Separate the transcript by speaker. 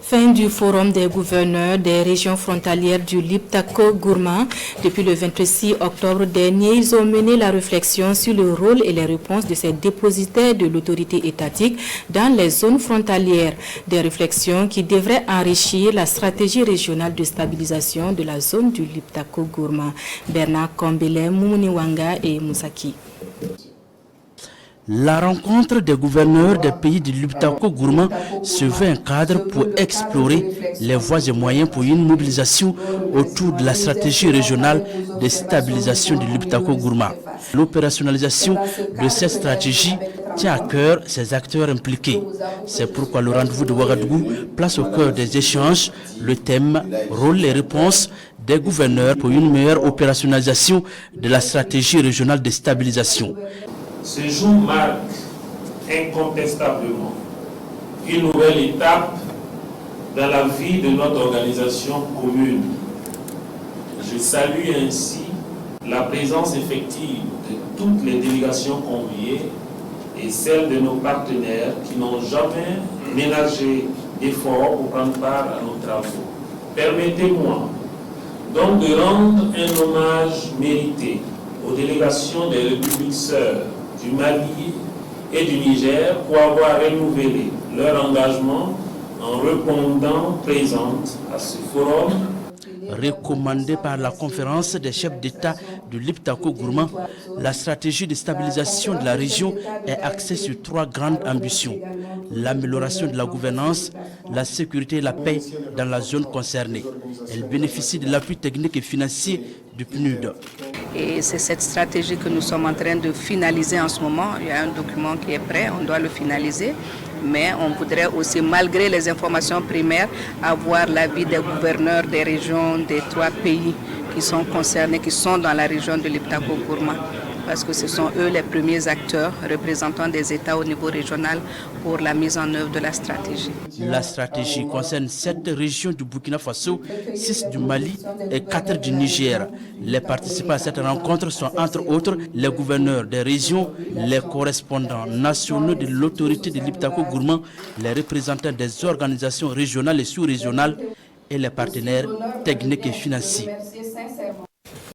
Speaker 1: Fin du forum des gouverneurs des régions frontalières du Liptako-Gourma. Depuis le 26 octobre dernier, ils ont mené la réflexion sur le rôle et les réponses de ces dépositaires de l'autorité étatique dans les zones frontalières. Des réflexions qui devraient enrichir la stratégie régionale de stabilisation de la zone du Liptako-Gourma. Bernard Kombele, Moumouniwanga et Moussaki.
Speaker 2: La rencontre des gouverneurs des pays du Liptako-Gourma se veut un cadre pour explorer les voies et moyens pour une mobilisation autour de la stratégie régionale de stabilisation du Liptako-Gourma. L'opérationnalisation de cette stratégie tient à cœur ses acteurs impliqués. C'est pourquoi le rendez-vous de Ouagadougou place au cœur des échanges le thème « Rôle et réponses des gouverneurs pour une meilleure opérationnalisation de la stratégie régionale de stabilisation ».
Speaker 3: Ce jour marque incontestablement une nouvelle étape dans la vie de notre organisation commune. Je salue ainsi la présence effective de toutes les délégations conviées et celle de nos partenaires qui n'ont jamais ménagé d'efforts pour prendre part à nos travaux. Permettez-moi donc de rendre un hommage mérité aux délégations des républiques sœurs du Mali et du Niger pour avoir renouvelé leur engagement en répondant présente à ce forum.
Speaker 2: Recommandé par la conférence des chefs d'État du Liptako-Gourma, la stratégie de stabilisation de la région est axée sur trois grandes ambitions: l'amélioration de la gouvernance, la sécurité et la paix dans la zone concernée. Elle bénéficie de l'appui technique et financier du PNUD.
Speaker 4: Et c'est cette stratégie que nous sommes en train de finaliser en ce moment. Il y a un document qui est prêt, on doit le finaliser. Mais on voudrait aussi, malgré les informations primaires, avoir l'avis des gouverneurs des régions des trois pays qui sont concernés, qui sont dans la région de Liptako-Gourma. Parce que ce sont eux les premiers acteurs, représentants des États au niveau régional pour la mise en œuvre de la stratégie.
Speaker 2: La stratégie concerne 7 régions du Burkina Faso, 6 du Mali et 4 du Niger. Les participants à cette rencontre sont entre autres les gouverneurs des régions, les correspondants nationaux de l'autorité de Liptako-Gourma, les représentants des organisations régionales et sous-régionales et les partenaires techniques et financiers.